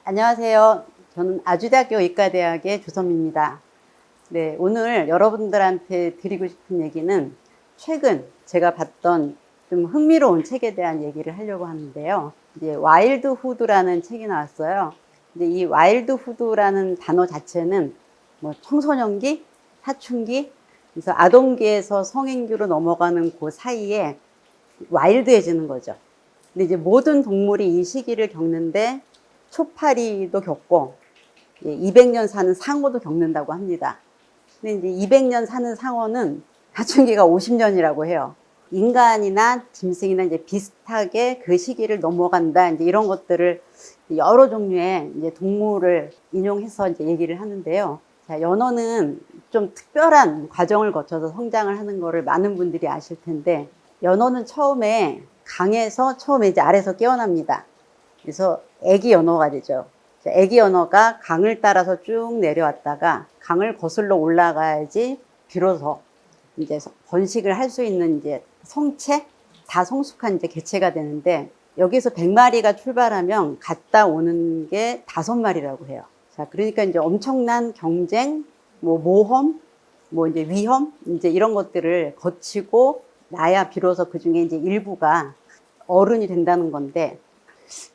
안녕하세요. 저는 아주대학교 의과대학의 조선미입니다. 네, 오늘 여러분들한테 드리고 싶은 얘기는 최근 제가 봤던 좀 흥미로운 책에 대한 얘기를 하려고 하는데요. 이제 와일드 후드라는 책이 나왔어요. 근데 이 와일드 후드라는 단어 자체는 뭐 청소년기, 사춘기, 그래서 아동기에서 성인기로 넘어가는 그 사이에 와일드해지는 거죠. 근데 이제 모든 동물이 이 시기를 겪는데 초파리도 겪고 200년 사는 상어도 겪는다고 합니다. 근데 이제 200년 사는 상어는 사춘기가 50년이라고 해요. 인간이나 짐승이나 이제 비슷하게 그 시기를 넘어간다. 이제 이런 것들을 여러 종류의 이제 동물을 인용해서 이제 얘기를 하는데요. 자, 연어는 좀 특별한 과정을 거쳐서 성장을 하는 거를 많은 분들이 아실 텐데, 연어는 처음에 강에서 처음에 이제 아래서 깨어납니다. 그래서 애기 연어가 되죠. 애기 연어가 강을 따라서 쭉 내려왔다가 강을 거슬러 올라가야지 비로소 이제 번식을 할 수 있는 이제 성체, 다 성숙한 이제 개체가 되는데, 여기서 100마리가 출발하면 갔다 오는 게 5마리라고 해요. 자, 그러니까 이제 엄청난 경쟁, 뭐 모험, 뭐 이제 위험, 이제 이런 것들을 거치고 나야 비로소 그 중에 이제 일부가 어른이 된다는 건데,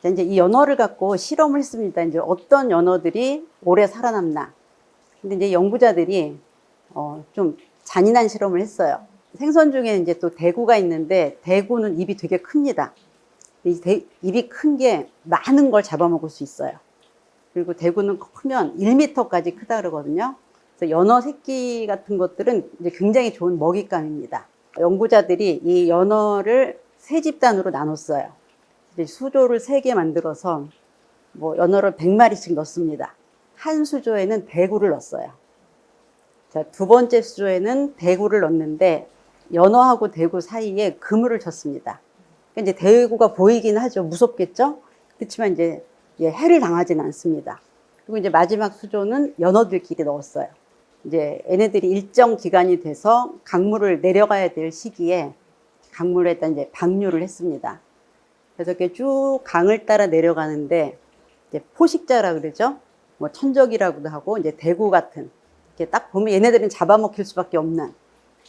이제 이 연어를 갖고 실험을 했습니다. 이제 어떤 연어들이 오래 살아남나. 근데 이제 연구자들이 좀 잔인한 실험을 했어요. 생선 중에 이제 또 대구가 있는데, 대구는 입이 되게 큽니다. 입이 큰 게 많은 걸 잡아먹을 수 있어요. 그리고 대구는 크면 1m까지 크다 그러거든요. 그래서 연어 새끼 같은 것들은 이제 굉장히 좋은 먹잇감입니다. 연구자들이 이 연어를 세 집단으로 나눴어요. 수조를 3개 만들어서 뭐 연어를 100마리씩 넣습니다. 한 수조에는 대구를 넣었어요. 자, 두 번째 수조에는 대구를 넣는데 연어하고 대구 사이에 그물을 쳤습니다. 이제 대구가 보이긴 하죠. 무섭겠죠? 그렇지만 이제 해를 당하지는 않습니다. 그리고 이제 마지막 수조는 연어들끼리 넣었어요. 이제 얘네들이 일정 기간이 돼서 강물을 내려가야 될 시기에 강물에다 이제 방류를 했습니다. 그래서 이렇게 쭉 강을 따라 내려가는데, 이제 포식자라 그러죠. 뭐 천적이라고도 하고, 이제 대구 같은, 이렇게 딱 보면 얘네들은 잡아먹힐 수밖에 없는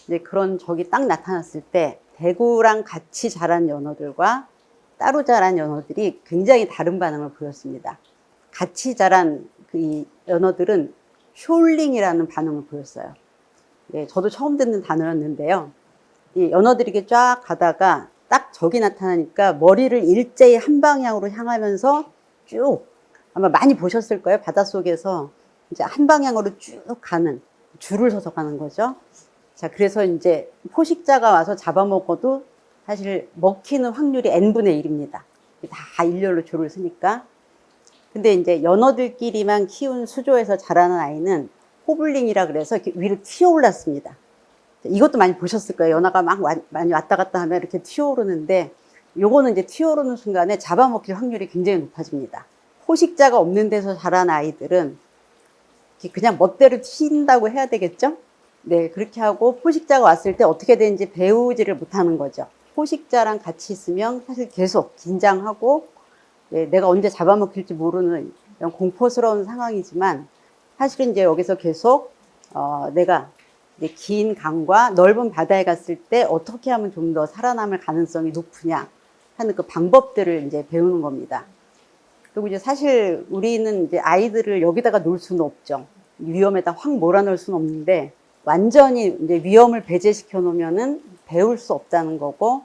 이제 그런 적이 딱 나타났을 때, 대구랑 같이 자란 연어들과 따로 자란 연어들이 굉장히 다른 반응을 보였습니다. 같이 자란 그 연어들은 숄링이라는 반응을 보였어요. 예, 저도 처음 듣는 단어였는데요. 이 연어들이 이렇게 쫙 가다가 딱 적이 나타나니까 머리를 일제히 한 방향으로 향하면서 쭉, 아마 많이 보셨을 거예요. 바닷속에서 이제 한 방향으로 쭉 가는, 줄을 서서 가는 거죠. 자, 그래서 이제 포식자가 와서 잡아먹어도 사실 먹히는 확률이 n분의 1입니다. 다 일렬로 줄을 서니까. 근데 이제 연어들끼리만 키운 수조에서 자라는 아이는 호블링이라 그래서 이렇게 위로 튀어 올랐습니다. 이것도 많이 보셨을 거예요. 연어가 막 많이 왔다 갔다 하면 이렇게 튀어오르는데, 요거는 이제 튀어오르는 순간에 잡아먹힐 확률이 굉장히 높아집니다. 포식자가 없는 데서 자란 아이들은 그냥 멋대로 튄다고 해야 되겠죠? 네, 그렇게 하고 포식자가 왔을 때 어떻게 되는지 배우지를 못하는 거죠. 포식자랑 같이 있으면 사실 계속 긴장하고, 네, 내가 언제 잡아먹힐지 모르는 이런 공포스러운 상황이지만, 사실은 이제 여기서 계속 내가 긴 강과 넓은 바다에 갔을 때 어떻게 하면 좀 더 살아남을 가능성이 높으냐 하는 그 방법들을 이제 배우는 겁니다. 그리고 이제 사실 우리는 이제 아이들을 여기다가 놓을 수는 없죠. 위험에다 확 몰아넣을 수는 없는데, 완전히 이제 위험을 배제시켜 놓으면은 배울 수 없다는 거고,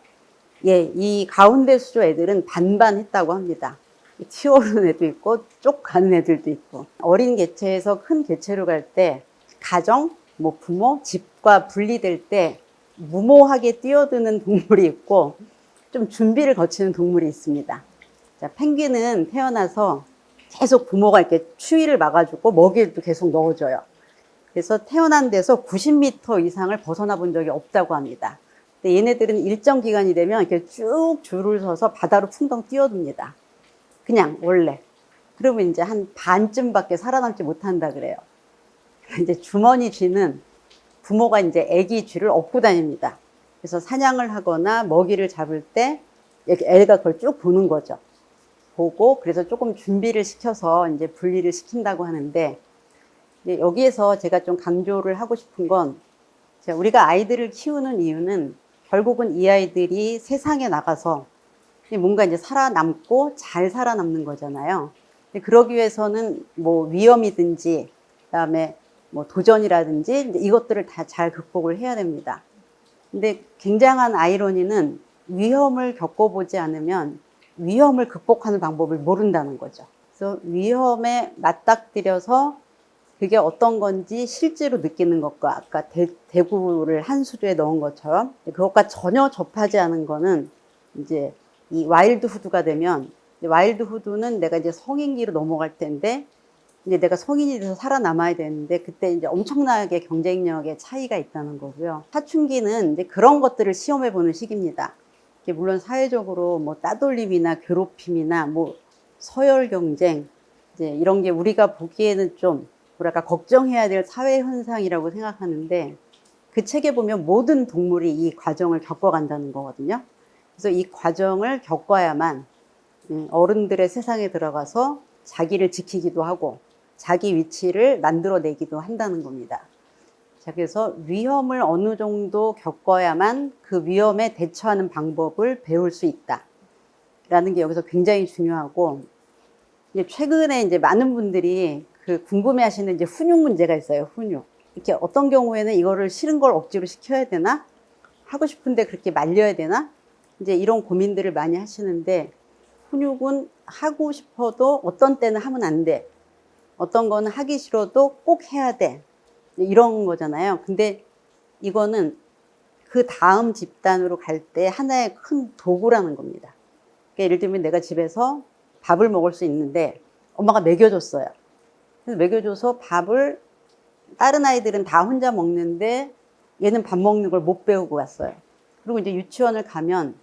예, 이 가운데 수조 애들은 반반 했다고 합니다. 튀어오르는 애도 있고 쪽 가는 애들도 있고, 어린 개체에서 큰 개체로 갈 때 가정, 뭐 부모, 집과 분리될 때 무모하게 뛰어드는 동물이 있고 좀 준비를 거치는 동물이 있습니다. 자, 펭귄은 태어나서 계속 부모가 이렇게 추위를 막아주고 먹이를 또 계속 넣어줘요. 그래서 태어난 데서 90m 이상을 벗어나 본 적이 없다고 합니다. 근데 얘네들은 일정 기간이 되면 이렇게 쭉 줄을 서서 바다로 풍덩 뛰어듭니다. 그냥 원래. 그러면 이제 한 반쯤밖에 살아남지 못한다 그래요. 이제 주머니 쥐는 부모가 이제 애기 쥐를 업고 다닙니다. 그래서 사냥을 하거나 먹이를 잡을 때 애가 그걸 쭉 보는 거죠. 보고 그래서 조금 준비를 시켜서 이제 분리를 시킨다고 하는데, 이제 여기에서 제가 좀 강조를 하고 싶은 건, 우리가 아이들을 키우는 이유는 결국은 이 아이들이 세상에 나가서 뭔가 이제 살아남고 잘 살아남는 거잖아요. 그러기 위해서는 뭐 위험이든지 그다음에 뭐 도전이라든지 이것들을 다 잘 극복을 해야 됩니다. 근데 굉장한 아이러니는 위험을 겪어보지 않으면 위험을 극복하는 방법을 모른다는 거죠. 그래서 위험에 맞닥뜨려서 그게 어떤 건지 실제로 느끼는 것과 아까 대구를 한 수두에 넣은 것처럼 그것과 전혀 접하지 않은 거는 이제 이 와일드 후드가 되면, 와일드 후드는 내가 이제 성인기로 넘어갈 텐데 이제 내가 성인이 돼서 살아남아야 되는데 그때 이제 엄청나게 경쟁력의 차이가 있다는 거고요. 사춘기는 이제 그런 것들을 시험해 보는 시기입니다. 물론 사회적으로 뭐 따돌림이나 괴롭힘이나 뭐 서열 경쟁 이제 이런 게 우리가 보기에는 좀 뭐랄까 걱정해야 될 사회 현상이라고 생각하는데, 그 책에 보면 모든 동물이 이 과정을 겪어간다는 거거든요. 그래서 이 과정을 겪어야만 어른들의 세상에 들어가서 자기를 지키기도 하고 자기 위치를 만들어내기도 한다는 겁니다. 자, 그래서 위험을 어느 정도 겪어야만 그 위험에 대처하는 방법을 배울 수 있다라는 게 여기서 굉장히 중요하고, 이제 최근에 이제 많은 분들이 그 궁금해하시는 이제 훈육 문제가 있어요. 훈육. 이렇게 어떤 경우에는 이거를 싫은 걸 억지로 시켜야 되나? 하고 싶은데 그렇게 말려야 되나? 이제 이런 고민들을 많이 하시는데, 훈육은 하고 싶어도 어떤 때는 하면 안 돼. 어떤 거는 하기 싫어도 꼭 해야 돼. 이런 거잖아요. 근데 이거는 그 다음 집단으로 갈 때 하나의 큰 도구라는 겁니다. 그러니까 예를 들면 내가 집에서 밥을 먹을 수 있는데 엄마가 먹여줬어요. 그래서 먹여줘서 밥을 다른 아이들은 다 혼자 먹는데 얘는 밥 먹는 걸 못 배우고 왔어요. 그리고 이제 유치원을 가면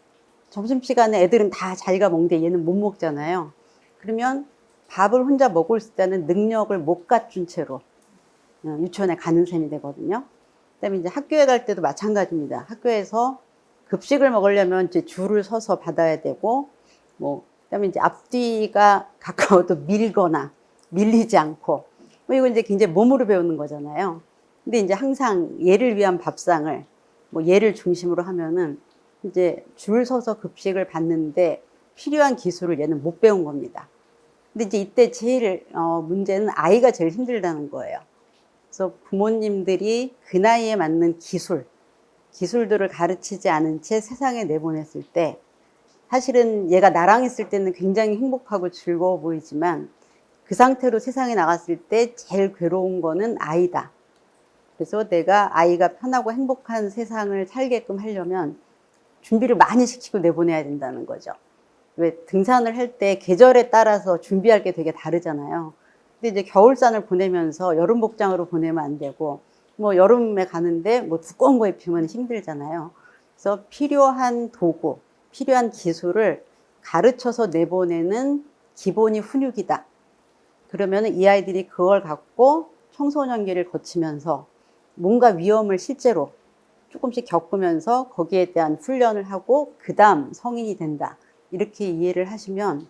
점심시간에 애들은 다 자기가 먹는데 얘는 못 먹잖아요. 그러면 밥을 혼자 먹을 수 있다는 능력을 못 갖춘 채로 유치원에 가는 셈이 되거든요. 그다음에 이제 학교에 갈 때도 마찬가지입니다. 학교에서 급식을 먹으려면 이제 줄을 서서 받아야 되고, 뭐, 그다음에 이제 앞뒤가 가까워도 밀거나 밀리지 않고, 뭐 이거 이제 굉장히 몸으로 배우는 거잖아요. 근데 이제 항상 얘를 위한 밥상을, 뭐 얘를 중심으로 하면은 이제 줄 서서 급식을 받는데 필요한 기술을 얘는 못 배운 겁니다. 근데 이제 이때 제일 문제는 아이가 제일 힘들다는 거예요. 그래서 부모님들이 그 나이에 맞는 기술들을 가르치지 않은 채 세상에 내보냈을 때, 사실은 얘가 나랑 있을 때는 굉장히 행복하고 즐거워 보이지만 그 상태로 세상에 나갔을 때 제일 괴로운 거는 아이다. 그래서 내가 아이가 편하고 행복한 세상을 살게끔 하려면 준비를 많이 시키고 내보내야 된다는 거죠. 왜 등산을 할 때 계절에 따라서 준비할 게 되게 다르잖아요. 근데 이제 겨울산을 보내면서 여름 복장으로 보내면 안 되고, 뭐 여름에 가는데 뭐 두꺼운 거 입히면 힘들잖아요. 그래서 필요한 도구, 필요한 기술을 가르쳐서 내보내는 기본이 훈육이다. 그러면 이 아이들이 그걸 갖고 청소년기를 거치면서 뭔가 위험을 실제로 조금씩 겪으면서 거기에 대한 훈련을 하고 그 다음 성인이 된다. 이렇게 이해를 하시면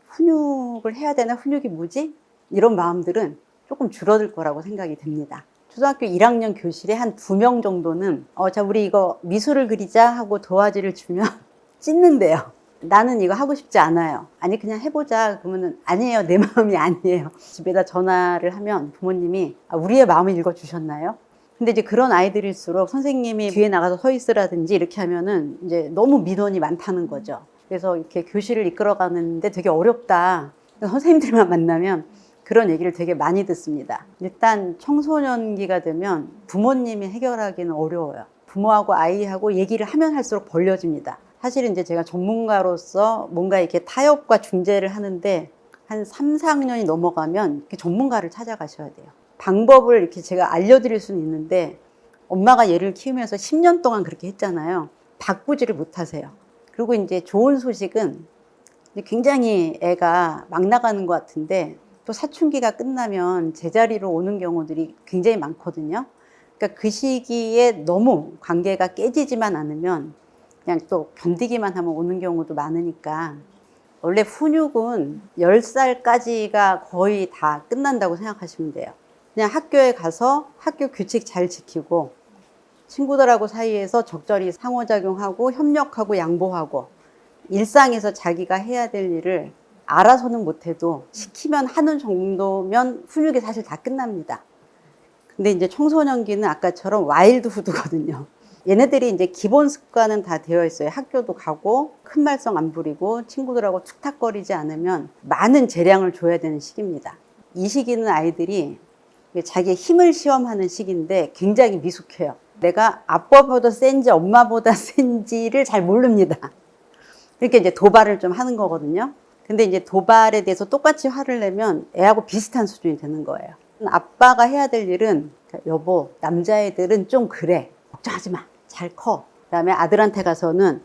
훈육을 해야 되나? 훈육이 뭐지? 이런 마음들은 조금 줄어들 거라고 생각이 듭니다. 초등학교 1학년 교실에 한 2명 정도는 자 우리 이거 미술을 그리자 하고 도화지를 주면 찢는데요. 나는 이거 하고 싶지 않아요. 아니 그냥 해보자. 그러면은 아니에요. 내 마음이 아니에요. 집에다 전화를 하면 부모님이 우리의 마음을 읽어주셨나요? 근데 이제 그런 아이들일수록 선생님이 뒤에 나가서 서 있으라든지 이렇게 하면은 이제 너무 민원이 많다는 거죠. 그래서 이렇게 교실을 이끌어가는데 되게 어렵다. 선생님들만 만나면 그런 얘기를 되게 많이 듣습니다. 일단 청소년기가 되면 부모님이 해결하기는 어려워요. 부모하고 아이하고 얘기를 하면 할수록 벌려집니다. 사실은 이제 제가 전문가로서 뭔가 이렇게 타협과 중재를 하는데 한 3, 4학년이 넘어가면 이렇게 전문가를 찾아가셔야 돼요. 방법을 이렇게 제가 알려드릴 수는 있는데 엄마가 얘를 키우면서 10년 동안 그렇게 했잖아요. 바꾸지를 못하세요. 그리고 이제 좋은 소식은 굉장히 애가 막 나가는 것 같은데 또 사춘기가 끝나면 제자리로 오는 경우들이 굉장히 많거든요. 그러니까 그 시기에 너무 관계가 깨지지만 않으면 그냥 또 견디기만 하면 오는 경우도 많으니까 원래 훈육은 10살까지가 거의 다 끝난다고 생각하시면 돼요. 그냥 학교에 가서 학교 규칙 잘 지키고 친구들하고 사이에서 적절히 상호작용하고 협력하고 양보하고 일상에서 자기가 해야 될 일을 알아서는 못해도 시키면 하는 정도면 훈육이 사실 다 끝납니다. 근데 이제 청소년기는 아까처럼 와일드 후드거든요. 얘네들이 이제 기본 습관은 다 되어 있어요. 학교도 가고 큰 말썽 안 부리고 친구들하고 툭탁거리지 않으면 많은 재량을 줘야 되는 시기입니다. 이 시기는 아이들이 자기의 힘을 시험하는 시기인데 굉장히 미숙해요. 내가 아빠보다 센지 엄마보다 센지를 잘 모릅니다. 그러니까 이제 도발을 좀 하는 거거든요. 근데 이제 도발에 대해서 똑같이 화를 내면 애하고 비슷한 수준이 되는 거예요. 아빠가 해야 될 일은 여보, 남자애들은 좀 그래. 걱정하지 마. 잘 커. 그다음에 아들한테 가서는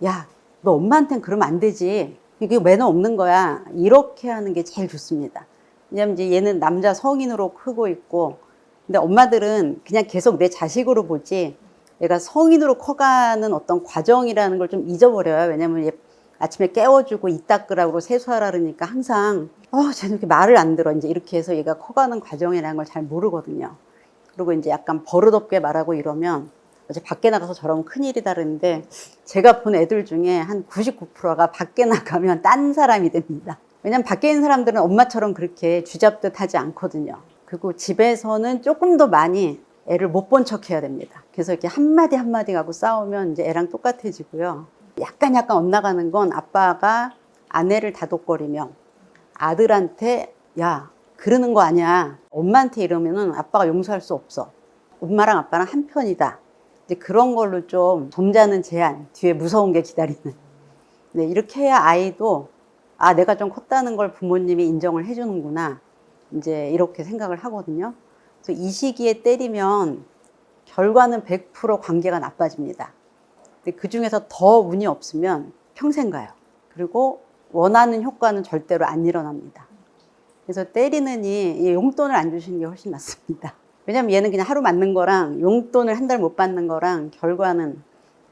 야, 너 엄마한테는 그러면 안 되지. 이게 매너 없는 거야. 이렇게 하는 게 제일 좋습니다. 왜냐면 이제 얘는 남자 성인으로 크고 있고 근데 엄마들은 그냥 계속 내 자식으로 보지 얘가 성인으로 커가는 어떤 과정이라는 걸 좀 잊어버려요. 왜냐면 얘 아침에 깨워주고 이닦으라고 세수하라 그러니까 항상 쟤는 이렇게 말을 안 들어. 이제 이렇게 해서 얘가 커가는 과정이라는 걸 잘 모르거든요. 그리고 이제 약간 버릇없게 말하고 이러면 어제 밖에 나가서 저러면 큰일이다 그러는데 제가 본 애들 중에 한 99%가 밖에 나가면 딴 사람이 됩니다. 왜냐면 밖에 있는 사람들은 엄마처럼 그렇게 쥐잡듯 하지 않거든요. 그리고 집에서는 조금 더 많이 애를 못 본 척 해야 됩니다. 그래서 이렇게 한마디 한마디 하고 싸우면 이제 애랑 똑같아지고요. 약간 엇나가는 건 아빠가 아내를 다독거리며 아들한테 야, 그러는 거 아니야. 엄마한테 이러면은 아빠가 용서할 수 없어. 엄마랑 아빠랑 한 편이다. 이제 그런 걸로 좀 점잖은 제한, 뒤에 무서운 게 기다리는. 네, 이렇게 해야 아이도 내가 좀 컸다는 걸 부모님이 인정을 해주는구나. 이제 이렇게 생각을 하거든요. 그래서 이 시기에 때리면 결과는 100% 관계가 나빠집니다. 근데 그 중에서 더 운이 없으면 평생 가요. 그리고 원하는 효과는 절대로 안 일어납니다. 그래서 때리느니 이 용돈을 안 주시는 게 훨씬 낫습니다. 왜냐면 얘는 그냥 하루 맞는 거랑 용돈을 한 달 못 받는 거랑 결과는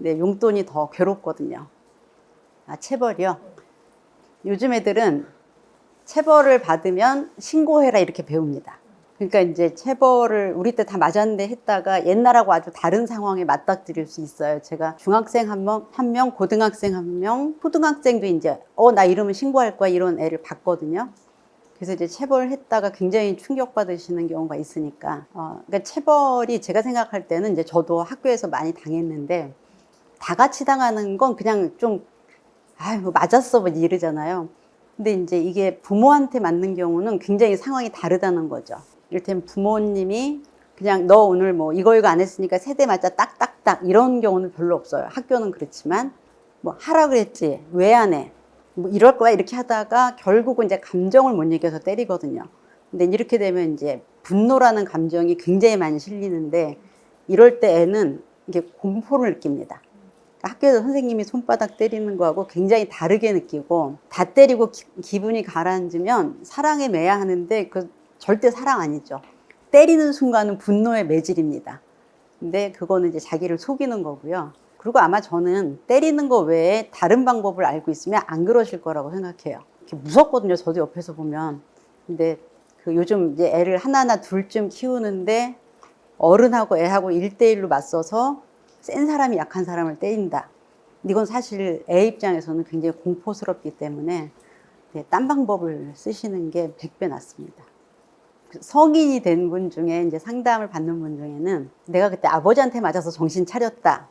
용돈이 더 괴롭거든요. 체벌이요. 요즘 애들은 체벌을 받으면 신고해라 이렇게 배웁니다. 그러니까 이제 체벌을 우리 때 다 맞았는데 했다가 옛날하고 아주 다른 상황에 맞닥뜨릴 수 있어요. 제가 중학생 한 명, 고등학생 한 명, 초등학생도 이제 나 이러면 신고할 거야 이런 애를 봤거든요. 그래서 이제 체벌을 했다가 굉장히 충격받으시는 경우가 있으니까 그러니까 체벌이 제가 생각할 때는 이제 저도 학교에서 많이 당했는데 다 같이 당하는 건 그냥 좀 뭐 맞았어 뭐 이러잖아요. 근데 이제 이게 부모한테 맞는 경우는 굉장히 상황이 다르다는 거죠. 이를테면 부모님이 그냥 너 오늘 뭐 이거 안 했으니까 세대 맞아 딱딱딱 이런 경우는 별로 없어요. 학교는 그렇지만 뭐 하라 그랬지 왜 안 해? 뭐 이럴 거야 이렇게 하다가 결국은 이제 감정을 못 이겨서 때리거든요. 근데 이렇게 되면 이제 분노라는 감정이 굉장히 많이 실리는데 이럴 때 애는 이게 공포를 느낍니다. 학교에서 선생님이 손바닥 때리는 거하고 굉장히 다르게 느끼고 다 때리고 기분이 가라앉으면 사랑에 매야 하는데 그 절대 사랑 아니죠. 때리는 순간은 분노의 매질입니다. 근데 그거는 이제 자기를 속이는 거고요. 그리고 아마 저는 때리는 거 외에 다른 방법을 알고 있으면 안 그러실 거라고 생각해요. 이렇게 무섭거든요. 저도 옆에서 보면. 근데 그 요즘 이제 애를 하나나 둘쯤 키우는데 어른하고 애하고 1대1로 맞서서 센 사람이 약한 사람을 때린다. 이건 사실 애 입장에서는 굉장히 공포스럽기 때문에 딴 방법을 쓰시는 게 100배 낫습니다. 성인이 된 분 중에 이제 상담을 받는 분 중에는 내가 그때 아버지한테 맞아서 정신 차렸다.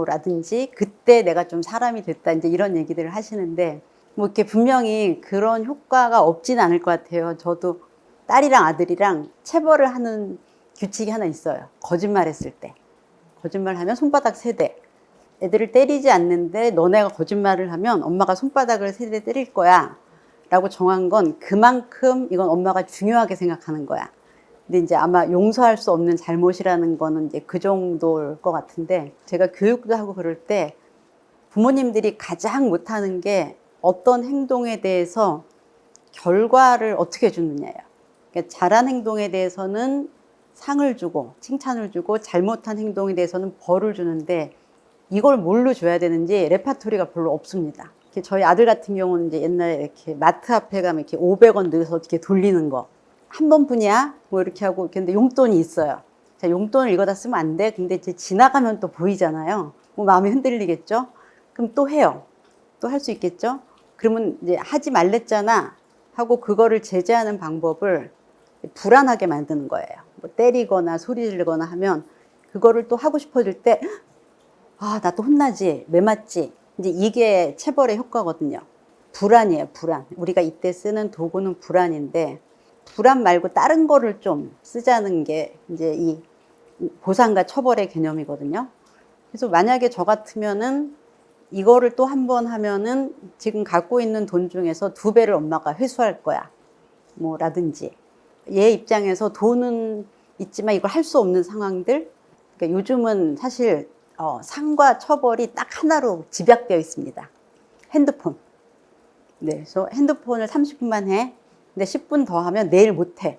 라든지 그때 내가 좀 사람이 됐다. 이제 이런 얘기들을 하시는데 이렇게 분명히 그런 효과가 없진 않을 것 같아요. 저도 딸이랑 아들이랑 체벌을 하는 규칙이 하나 있어요. 거짓말했을 때. 거짓말하면 손바닥 3대. 애들을 때리지 않는데 너네가 거짓말을 하면 엄마가 손바닥을 3대 때릴 거야 라고 정한 건 그만큼 이건 엄마가 중요하게 생각하는 거야. 근데 이제 아마 용서할 수 없는 잘못이라는 거는 이제 그 정도일 것 같은데 제가 교육도 하고 그럴 때 부모님들이 가장 못하는 게 어떤 행동에 대해서 결과를 어떻게 주느냐예요. 그러니까 잘한 행동에 대해서는 상을 주고 칭찬을 주고 잘못한 행동에 대해서는 벌을 주는데 이걸 뭘로 줘야 되는지 레파토리가 별로 없습니다. 저희 아들 같은 경우는 이제 옛날에 이렇게 마트 앞에 가면 이렇게 500원 넣어서 이렇게 돌리는 거. 한 번뿐이야? 뭐 이렇게 하고, 근데 용돈이 있어요. 자, 용돈을 이거 다 쓰면 안 돼. 근데 이제 지나가면 또 보이잖아요. 뭐 마음이 흔들리겠죠? 그럼 또 해요. 또 할 수 있겠죠? 그러면 이제 하지 말랬잖아. 하고 그거를 제재하는 방법을 불안하게 만드는 거예요. 뭐 때리거나 소리 지르거나 하면 그거를 또 하고 싶어질 때, 아, 나 또 혼나지, 매 맞지. 이제 이게 체벌의 효과거든요. 불안이에요, 불안. 우리가 이때 쓰는 도구는 불안인데, 불안 말고 다른 거를 좀 쓰자는 게 이제 이 보상과 처벌의 개념이거든요. 그래서 만약에 저 같으면은 이거를 또 한 번 하면은 지금 갖고 있는 돈 중에서 2배를 엄마가 회수할 거야. 뭐 라든지. 얘 입장에서 돈은 있지만 이걸 할 수 없는 상황들. 그러니까 요즘은 사실 상과 처벌이 딱 하나로 집약되어 있습니다. 핸드폰. 네, 그래서 핸드폰을 30분만 해. 근데 10분 더 하면 내일 못 해.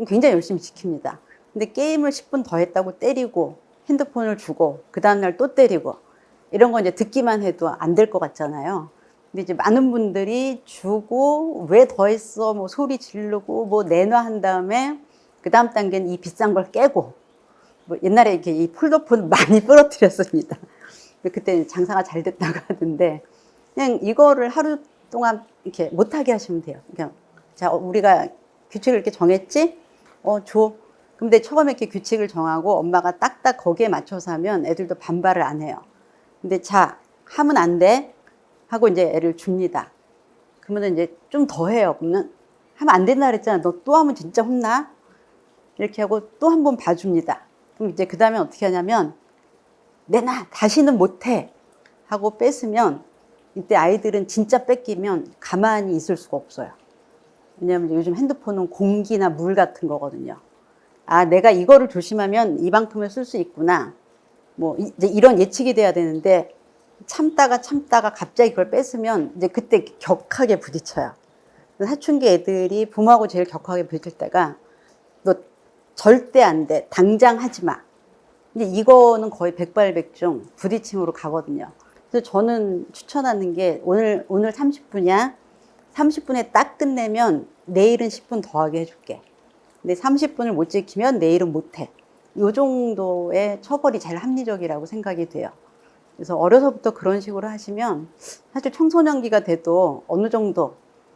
굉장히 열심히 지킵니다. 근데 게임을 10분 더 했다고 때리고 핸드폰을 주고 그 다음날 또 때리고 이런 거 이제 듣기만 해도 안 될 것 같잖아요. 근데 이제 많은 분들이 주고 왜 더 했어? 뭐 소리 지르고 뭐 내놔 한 다음에 그 다음 단계는 이 비싼 걸 깨고 뭐 옛날에 이렇게 이 폴더폰 많이 부러뜨렸습니다. 그때 장사가 잘 됐다고 하던데 그냥 이거를 하루 동안 이렇게 못하게 하시면 돼요. 그냥 자, 우리가 규칙을 이렇게 정했지? 줘. 근데 처음에 이렇게 규칙을 정하고 엄마가 딱딱 거기에 맞춰서 하면 애들도 반발을 안 해요. 근데 자, 하면 안 돼. 하고 이제 애를 줍니다. 그러면 이제 좀 더 해요. 그러면 하면 안 된다 그랬잖아. 너 또 하면 진짜 혼나? 이렇게 하고 또 한 번 봐줍니다. 그럼 이제 그 다음에 어떻게 하냐면 내놔. 다시는 못 해. 하고 뺏으면 이때 아이들은 진짜 뺏기면 가만히 있을 수가 없어요. 왜냐하면 요즘 핸드폰은 공기나 물 같은 거거든요. 아, 내가 이거를 조심하면 이만큼을 쓸 수 있구나. 뭐 이제 이런 예측이 돼야 되는데 참다가 갑자기 그걸 뺏으면 이제 그때 격하게 부딪혀요. 사춘기 애들이 부모하고 제일 격하게 부딪힐 때가 너 절대 안 돼. 당장 하지 마. 근데 이거는 거의 백발백중 부딪힘으로 가거든요. 그래서 저는 추천하는 게 오늘 30분이야. 30분에 딱 끝내면 내일은 10분 더하게 해줄게. 근데 30분을 못 지키면 내일은 못 해. 이 정도의 처벌이 제일 합리적이라고 생각이 돼요. 그래서 어려서부터 그런 식으로 하시면 사실 청소년기가 돼도 어느 정도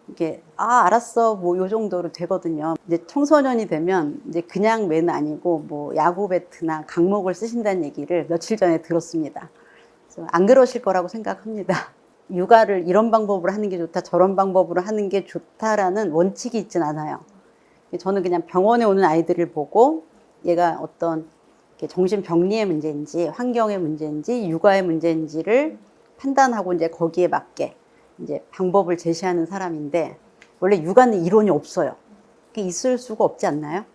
이게 알았어 뭐 요 정도로 되거든요. 이제 청소년이 되면 이제 그냥 매는 아니고 뭐 야구 배트나 강목을 쓰신다는 얘기를 며칠 전에 들었습니다. 그래서 안 그러실 거라고 생각합니다. 육아를 이런 방법으로 하는 게 좋다, 저런 방법으로 하는 게 좋다라는 원칙이 있진 않아요. 저는 그냥 병원에 오는 아이들을 보고 얘가 어떤 정신병리의 문제인지 환경의 문제인지 육아의 문제인지를 판단하고 이제 거기에 맞게 이제 방법을 제시하는 사람인데 원래 육아는 이론이 없어요. 그게 있을 수가 없지 않나요?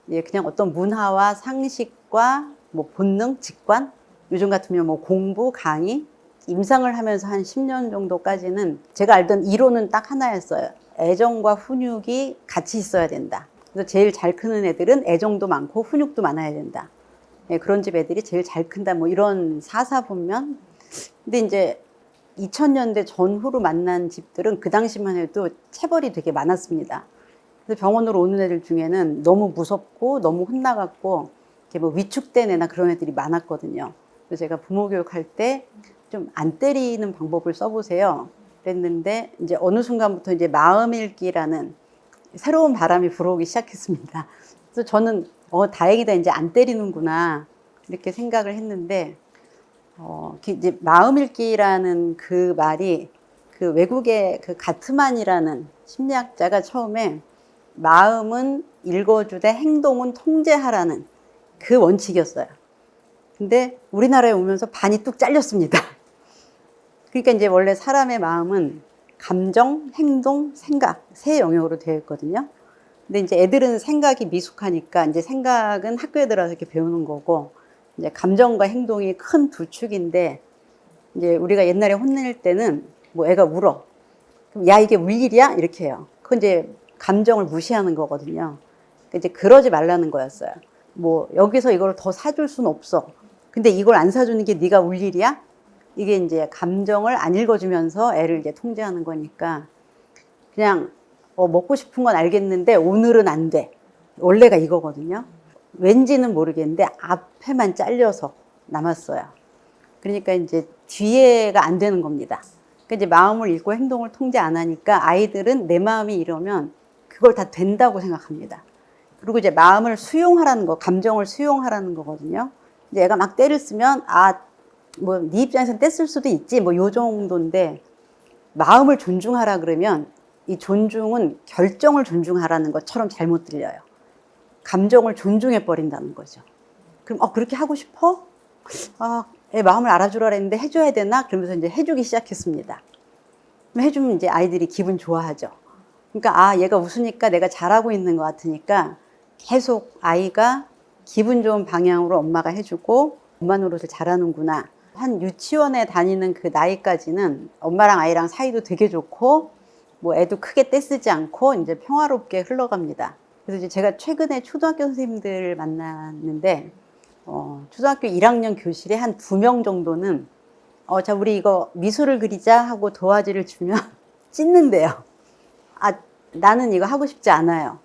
그냥 어떤 문화와 상식과 뭐 본능, 직관, 요즘 같으면 뭐 공부, 강의, 임상을 하면서 한 10년 정도까지는 제가 알던 이론은 딱 하나였어요. 애정과 훈육이 같이 있어야 된다. 그래서 제일 잘 크는 애들은 애정도 많고 훈육도 많아야 된다. 그런 집 애들이 제일 잘 큰다. 뭐 이런 사사분면. 근데 이제 2000년대 전후로 만난 집들은 그 당시만 해도 체벌이 되게 많았습니다. 그래서 병원으로 오는 애들 중에는 너무 무섭고 너무 혼나갖고 이렇게 뭐 위축된 애나 그런 애들이 많았거든요. 그래서 제가 부모 교육할 때 좀 안 때리는 방법을 써보세요. 그랬는데 이제 어느 순간부터 이제 마음 읽기라는 새로운 바람이 불어오기 시작했습니다. 그래서 저는 다행이다 이제 안 때리는구나 이렇게 생각을 했는데 이제 마음 읽기라는 그 말이 그 외국의 그 가트만이라는 심리학자가 처음에 마음은 읽어주되 행동은 통제하라는 그 원칙이었어요. 근데 우리나라에 오면서 반이 뚝 잘렸습니다. 그러니까 이제 원래 사람의 마음은 감정, 행동, 생각 세 영역으로 되어 있거든요. 근데 이제 애들은 생각이 미숙하니까 이제 생각은 학교에 들어가서 이렇게 배우는 거고 이제 감정과 행동이 큰 두 축인데 이제 우리가 옛날에 혼낼 때는 뭐 애가 울어. 그럼 야 이게 울 일이야? 이렇게 해요. 그건 이제 감정을 무시하는 거거든요. 그러니까 이제 그러지 말라는 거였어요. 뭐 여기서 이걸 더 사줄 수는 없어. 근데 이걸 안 사주는 게 네가 울 일이야? 이게 이제 감정을 안 읽어주면서 애를 이제 통제하는 거니까 그냥 먹고 싶은 건 알겠는데 오늘은 안 돼. 원래가 이거거든요. 왠지는 모르겠는데 앞에만 잘려서 남았어요. 그러니까 이제 뒤에가 안 되는 겁니다. 그러니까 이제 마음을 읽고 행동을 통제 안 하니까 아이들은 내 마음이 이러면 그걸 다 된다고 생각합니다. 그리고 이제 마음을 수용하라는 거, 감정을 수용하라는 거거든요. 이제 애가 막 때를 쓰면 뭐 네 입장에서는 뗐을 수도 있지 뭐 요 정도인데 마음을 존중하라 그러면 이 존중은 결정을 존중하라는 것처럼 잘못 들려요. 감정을 존중해 버린다는 거죠. 그럼 그렇게 하고 싶어? 애 마음을 알아주라 했는데 해줘야 되나? 그러면서 이제 해주기 시작했습니다. 해주면 이제 아이들이 기분 좋아하죠. 그러니까 얘가 웃으니까 내가 잘하고 있는 것 같으니까 계속 아이가 기분 좋은 방향으로 엄마가 해주고 엄마 노릇을 잘하는구나. 한 유치원에 다니는 그 나이까지는 엄마랑 아이랑 사이도 되게 좋고 뭐 애도 크게 떼쓰지 않고 이제 평화롭게 흘러갑니다. 그래서 이제 제가 최근에 초등학교 선생님들 만났는데 초등학교 1학년 교실에 한 2명 정도는 자 우리 이거 미술을 그리자 하고 도화지를 주면 찢는데요. 나는 이거 하고 싶지 않아요.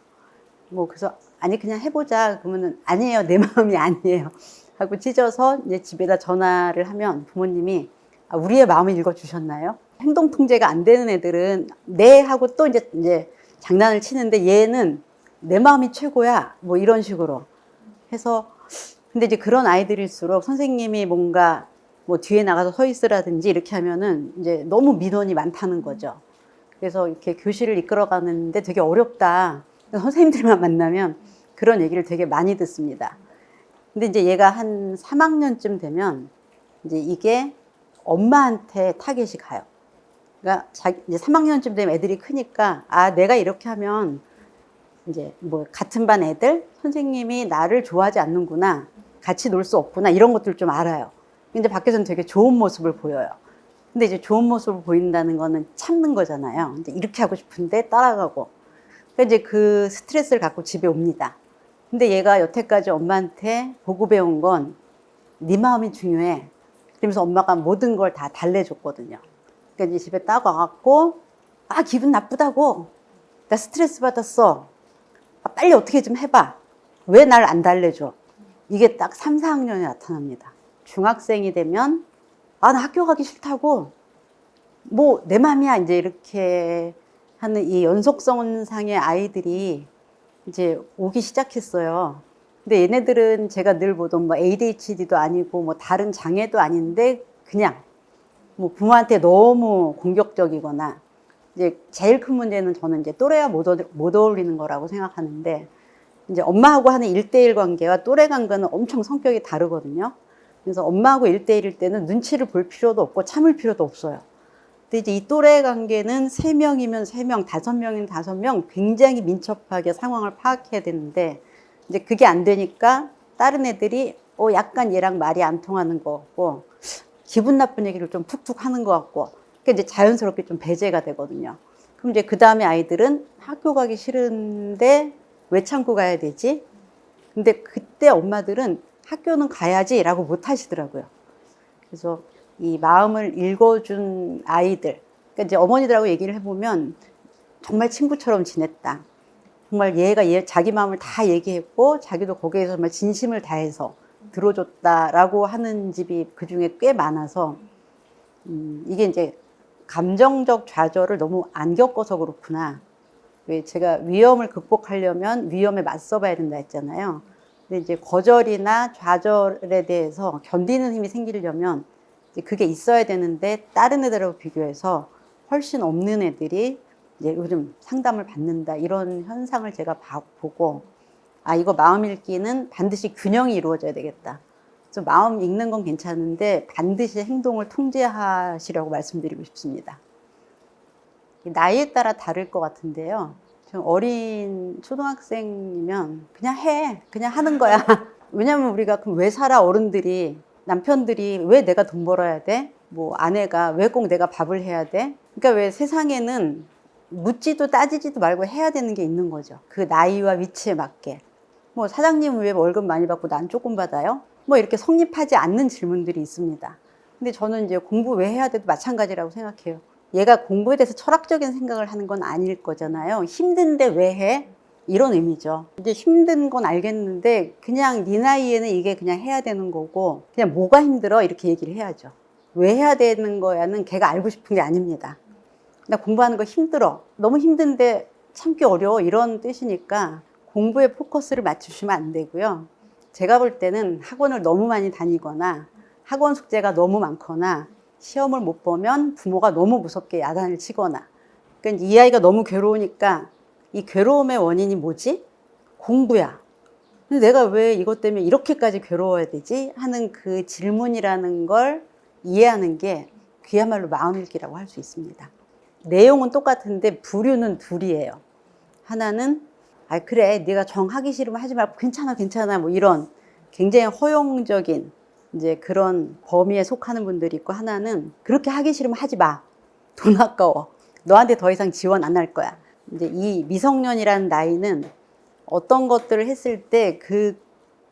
뭐 그래서 아니 그냥 해보자 그러면은 아니에요 내 마음이 아니에요 하고 찢어서 이제 집에다 전화를 하면 부모님이 우리의 마음을 읽어주셨나요? 행동 통제가 안 되는 애들은 네 하고 또 이제 장난을 치는데 얘는 내 마음이 최고야 뭐 이런 식으로 해서 근데 이제 그런 아이들일수록 선생님이 뭔가 뭐 뒤에 나가서 서 있으라든지 이렇게 하면은 이제 너무 민원이 많다는 거죠. 그래서 이렇게 교실을 이끌어가는데 되게 어렵다. 선생님들만 만나면 그런 얘기를 되게 많이 듣습니다. 근데 이제 얘가 한 3학년쯤 되면 이제 이게 엄마한테 타겟이 가요. 그러니까 이제 3학년쯤 되면 애들이 크니까 내가 이렇게 하면 이제 뭐 같은 반 애들 선생님이 나를 좋아하지 않는구나. 같이 놀 수 없구나. 이런 것들 좀 알아요. 근데 밖에서는 되게 좋은 모습을 보여요. 근데 이제 좋은 모습을 보인다는 거는 참는 거잖아요. 이제 이렇게 하고 싶은데 따라가고. 그러니까 이제 그 스트레스를 갖고 집에 옵니다. 근데 얘가 여태까지 엄마한테 보고 배운 건 네 마음이 중요해. 그러면서 엄마가 모든 걸 다 달래줬거든요. 그러니까 이제 집에 딱 와갖고 기분 나쁘다고. 나 스트레스 받았어. 빨리 어떻게 좀 해봐. 왜 날 안 달래줘? 이게 딱 3, 4학년에 나타납니다. 중학생이 되면 나 학교 가기 싫다고. 뭐 내 맘이야 이제 이렇게 하는 이 연속성상의 아이들이 이제 오기 시작했어요. 근데 얘네들은 제가 늘 보던 뭐 ADHD도 아니고 뭐 다른 장애도 아닌데 그냥 뭐 부모한테 너무 공격적이거나 이제 제일 큰 문제는 저는 이제 또래와 못 어울리는 거라고 생각하는데 이제 엄마하고 하는 1대1 관계와 또래 관계는 엄청 성격이 다르거든요. 그래서 엄마하고 1대1일 때는 눈치를 볼 필요도 없고 참을 필요도 없어요. 근데 이제 이 또래 관계는 3명이면 3명, 5명이면 5명 굉장히 민첩하게 상황을 파악해야 되는데 이제 그게 안 되니까 다른 애들이 약간 얘랑 말이 안 통하는 것 같고 기분 나쁜 얘기를 좀 툭툭 하는 것 같고 그러니까 이제 자연스럽게 좀 배제가 되거든요. 그럼 이제 그 다음에 아이들은 학교 가기 싫은데 왜 참고 가야 되지? 근데 그때 엄마들은 학교는 가야지라고 못 하시더라고요. 그래서 이 마음을 읽어준 아이들, 그러니까 이제 어머니들하고 얘기를 해보면 정말 친구처럼 지냈다. 정말 얘가 자기 마음을 다 얘기했고 자기도 거기에서 정말 진심을 다해서 들어줬다라고 하는 집이 그 중에 꽤 많아서 이게 이제 감정적 좌절을 너무 안 겪어서 그렇구나. 왜 제가 위험을 극복하려면 위험에 맞서 봐야 된다 했잖아요. 근데 이제 거절이나 좌절에 대해서 견디는 힘이 생기려면 이제 그게 있어야 되는데 다른 애들하고 비교해서 훨씬 없는 애들이 이제 요즘 상담을 받는다 이런 현상을 제가 보고 이거 마음 읽기는 반드시 균형이 이루어져야 되겠다. 그래서 마음 읽는 건 괜찮은데 반드시 행동을 통제하시라고 말씀드리고 싶습니다. 나이에 따라 다를 것 같은데요. 좀 어린 초등학생이면 그냥 해. 그냥 하는 거야. 왜냐면 우리가 그럼 왜 살아? 어른들이 남편들이 왜 내가 돈 벌어야 돼? 뭐 아내가 왜 꼭 내가 밥을 해야 돼? 그러니까 왜 세상에는 묻지도 따지지도 말고 해야 되는 게 있는 거죠. 그 나이와 위치에 맞게. 뭐 사장님은 왜 월급 많이 받고 난 조금 받아요? 뭐 이렇게 성립하지 않는 질문들이 있습니다. 근데 저는 이제 공부 왜 해야 돼도 마찬가지라고 생각해요. 얘가 공부에 대해서 철학적인 생각을 하는 건 아닐 거잖아요. 힘든데 왜 해? 이런 의미죠. 이제 힘든 건 알겠는데 그냥 네 나이에는 이게 그냥 해야 되는 거고 그냥 뭐가 힘들어? 이렇게 얘기를 해야죠. 왜 해야 되는 거야는 걔가 알고 싶은 게 아닙니다. 나 공부하는 거 힘들어. 너무 힘든데 참기 어려워. 이런 뜻이니까 공부에 포커스를 맞추시면 안 되고요. 제가 볼 때는 학원을 너무 많이 다니거나 학원 숙제가 너무 많거나 시험을 못 보면 부모가 너무 무섭게 야단을 치거나 그러니까 이 아이가 너무 괴로우니까 이 괴로움의 원인이 뭐지? 공부야. 근데 내가 왜 이것 때문에 이렇게까지 괴로워야 되지? 하는 그 질문이라는 걸 이해하는 게 그야말로 마음읽기라고 할 수 있습니다. 내용은 똑같은데 부류는 둘이에요. 하나는 아 그래 네가 정하기 싫으면 하지 말고 괜찮아 뭐 이런 굉장히 허용적인 이제 그런 범위에 속하는 분들이 있고 하나는 그렇게 하기 싫으면 하지 마. 돈 아까워. 너한테 더 이상 지원 안 할 거야. 이제 이 미성년이라는 나이는 어떤 것들을 했을 때 그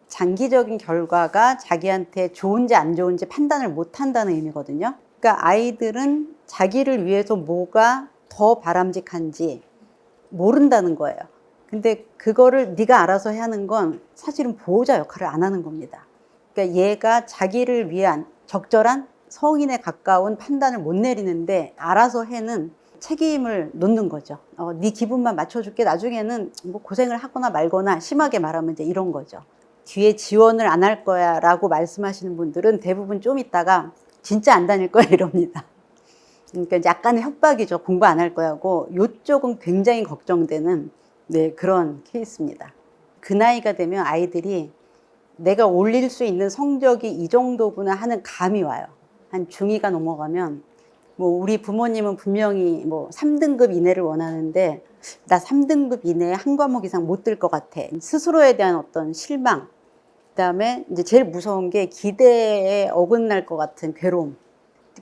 장기적인 결과가 자기한테 좋은지 안 좋은지 판단을 못 한다는 의미거든요. 그러니까 아이들은 자기를 위해서 뭐가 더 바람직한지 모른다는 거예요. 근데 그거를 네가 알아서 해야 하는 건 사실은 보호자 역할을 안 하는 겁니다. 그러니까 얘가 자기를 위한 적절한 성인에 가까운 판단을 못 내리는데 알아서 해는 책임을 놓는 거죠. 네 기분만 맞춰줄게. 나중에는 뭐 고생을 하거나 말거나 심하게 말하면 이제 이런 거죠. 뒤에 지원을 안 할 거야 라고 말씀하시는 분들은 대부분 좀 있다가 진짜 안 다닐 거야 이럽니다. 그러니까 약간의 협박이죠. 공부 안 할 거야고 이쪽은 굉장히 걱정되는 네, 그런 케이스입니다. 그 나이가 되면 아이들이 내가 올릴 수 있는 성적이 이 정도구나 하는 감이 와요. 한 중2가 넘어가면 뭐 우리 부모님은 분명히 뭐 3등급 이내를 원하는데 나 3등급 이내에 한 과목 이상 못 들 것 같아. 스스로에 대한 어떤 실망. 그다음에 이제 제일 무서운 게 기대에 어긋날 것 같은 괴로움.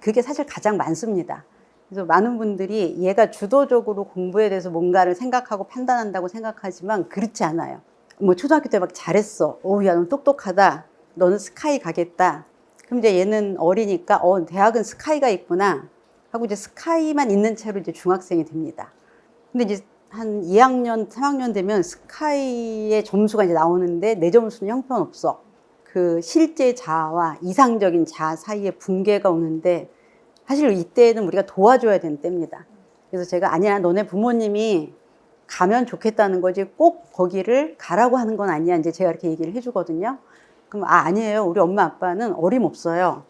그게 사실 가장 많습니다. 그래서 많은 분들이 얘가 주도적으로 공부에 대해서 뭔가를 생각하고 판단한다고 생각하지만 그렇지 않아요. 뭐 초등학교 때 막 잘했어. 오, 야, 넌 똑똑하다. 너는 스카이 가겠다. 그럼 이제 얘는 어리니까 대학은 스카이가 있구나 하고 이제 스카이만 있는 채로 이제 중학생이 됩니다. 근데 이제 한 2학년, 3학년 되면 스카이의 점수가 이제 나오는데 내 점수는 형편없어. 그 실제 자아와 이상적인 자아 사이에 붕괴가 오는데 사실 이때는 우리가 도와줘야 되는 때입니다. 그래서 제가 아니야, 너네 부모님이 가면 좋겠다는 거지 꼭 거기를 가라고 하는 건 아니야. 이제 제가 이렇게 얘기를 해주거든요. 그럼 아니에요. 우리 엄마 아빠는 어림없어요.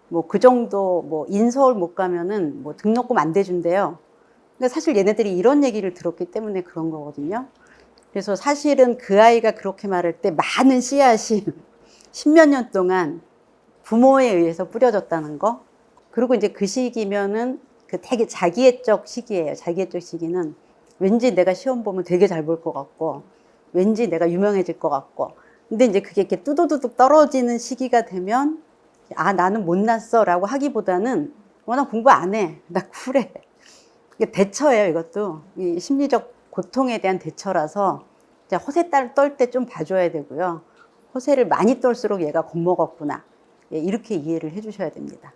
뭐 그 정도 뭐 인서울 못 가면은 뭐 등록금 안 대준대요. 근데 사실 얘네들이 이런 얘기를 들었기 때문에 그런 거거든요. 그래서 사실은 그 아이가 그렇게 말할 때 많은 씨앗이 십몇 년 동안 부모에 의해서 뿌려졌다는 거. 그리고 이제 그 시기면은 그 되게 자기애적 시기예요. 자기애적 시기는 왠지 내가 시험 보면 되게 잘 볼 것 같고, 왠지 내가 유명해질 것 같고. 근데 이제 그게 이렇게 뚜두두둑 떨어지는 시기가 되면, 아, 나는 못났어 라고 하기보다는, 나 공부 안 해. 나 쿨해. 이게 대처예요, 이것도. 이 심리적 고통에 대한 대처라서, 허세 떨 때 좀 봐줘야 되고요. 허세를 많이 떨수록 얘가 겁먹었구나. 이렇게 이해를 해주셔야 됩니다.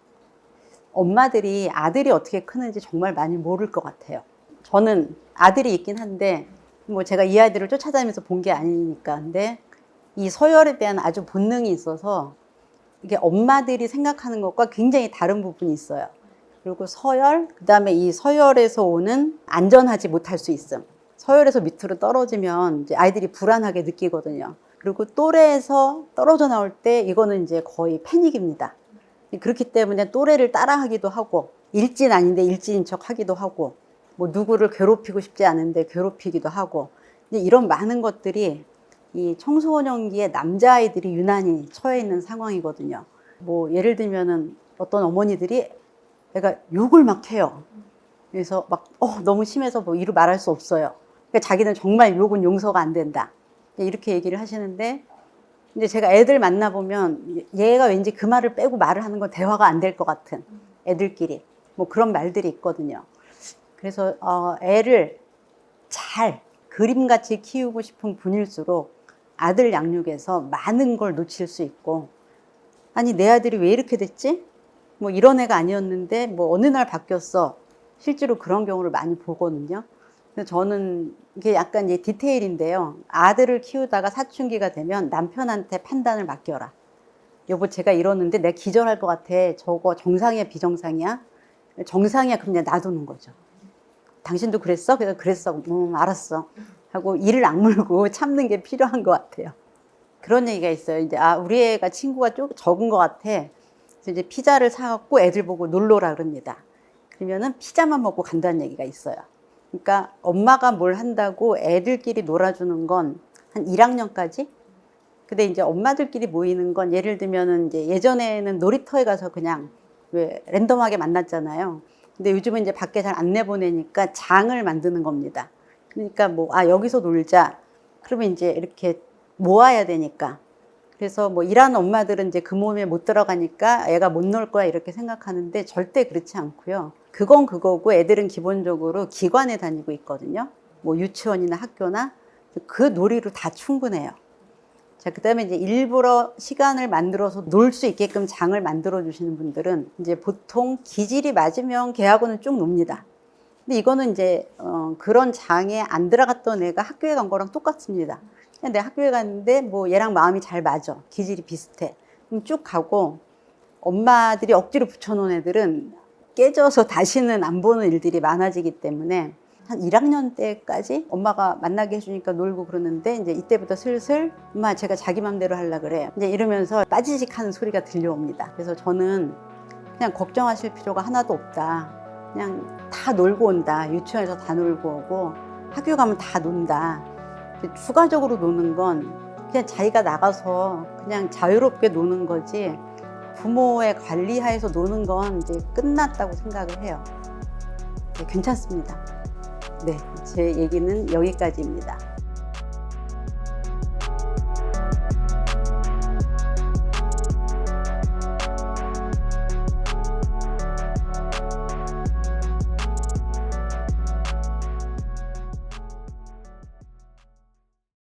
엄마들이 아들이 어떻게 크는지 정말 많이 모를 것 같아요. 저는 아들이 있긴 한데 뭐 제가 이 아이들을 쫓아다니면서 본 게 아니니까. 근데 이 서열에 대한 아주 본능이 있어서 이게 엄마들이 생각하는 것과 굉장히 다른 부분이 있어요. 그리고 서열, 그다음에 이 서열에서 오는 안전하지 못할 수 있음. 서열에서 밑으로 떨어지면 이제 아이들이 불안하게 느끼거든요. 그리고 또래에서 떨어져 나올 때 이거는 이제 거의 패닉입니다. 그렇기 때문에 또래를 따라하기도 하고 일진 아닌데 일진인 척 하기도 하고 뭐 누구를 괴롭히고 싶지 않은데 괴롭히기도 하고 이런 많은 것들이 이 청소년기의 남자아이들이 유난히 처해 있는 상황이거든요. 뭐 예를 들면은 어떤 어머니들이 애가 욕을 막 해요. 그래서 막 너무 심해서 뭐 이루 말할 수 없어요. 그러니까 자기는 정말 욕은 용서가 안 된다. 이렇게 얘기를 하시는데 이제 제가 애들 만나보면 얘가 왠지 그 말을 빼고 말을 하는 건 대화가 안 될 것 같은 애들끼리 뭐 그런 말들이 있거든요. 그래서 애를 잘 그림같이 키우고 싶은 분일수록 아들 양육에서 많은 걸 놓칠 수 있고 아니 내 아들이 왜 이렇게 됐지? 뭐 이런 애가 아니었는데 뭐 어느 날 바뀌었어. 실제로 그런 경우를 많이 보거든요. 근데 저는 이게 약간 이제 디테일인데요. 아들을 키우다가 사춘기가 되면 남편한테 판단을 맡겨라. 여보, 제가 이러는데 내가 기절할 것 같아. 저거 정상이야, 비정상이야? 정상이야, 그럼 그냥 놔두는 거죠. 당신도 그랬어? 그래서 그랬어. 알았어. 하고 이를 악물고 참는 게 필요한 것 같아요. 그런 얘기가 있어요. 이제 우리 애가 친구가 좀 적은 것 같아. 그래서 이제 피자를 사갖고 애들 보고 놀러라 그럽니다. 그러면은 피자만 먹고 간다는 얘기가 있어요. 그러니까 엄마가 뭘 한다고 애들끼리 놀아주는 건 한 1학년까지? 근데 이제 엄마들끼리 모이는 건 예를 들면은 이제 예전에는 놀이터에 가서 그냥 왜 랜덤하게 만났잖아요. 근데 요즘은 이제 밖에 잘 안 내보내니까 장을 만드는 겁니다. 그러니까 뭐, 여기서 놀자. 그러면 이제 이렇게 모아야 되니까. 그래서 뭐 일하는 엄마들은 이제 그 몸에 못 들어가니까 애가 못 놀 거야 이렇게 생각하는데 절대 그렇지 않고요. 그건 그거고 애들은 기본적으로 기관에 다니고 있거든요. 뭐 유치원이나 학교나 그 놀이로 다 충분해요. 자, 그 다음에 이제 일부러 시간을 만들어서 놀 수 있게끔 장을 만들어 주시는 분들은 이제 보통 기질이 맞으면 걔하고는 쭉 놉니다. 근데 이거는 이제, 그런 장에 안 들어갔던 애가 학교에 간 거랑 똑같습니다. 그냥 내가 학교에 갔는데 뭐 얘랑 마음이 잘 맞아. 기질이 비슷해. 그럼 쭉 가고 엄마들이 억지로 붙여놓은 애들은 깨져서 다시는 안 보는 일들이 많아지기 때문에 한 1학년 때까지 엄마가 만나게 해주니까 놀고 그러는데 이제 이때부터 슬슬 엄마 제가 자기 맘대로 하려 그래. 이제 이러면서 빠지직 하는 소리가 들려옵니다. 그래서 저는 그냥 걱정하실 필요가 하나도 없다. 그냥 다 놀고 온다. 유치원에서 다 놀고 오고 학교 가면 다 논다. 추가적으로 노는 건 그냥 자기가 나가서 그냥 자유롭게 노는 거지 부모의 관리하에서 노는 건 이제 끝났다고 생각을 해요. 네, 괜찮습니다. 네, 제 얘기는 여기까지입니다.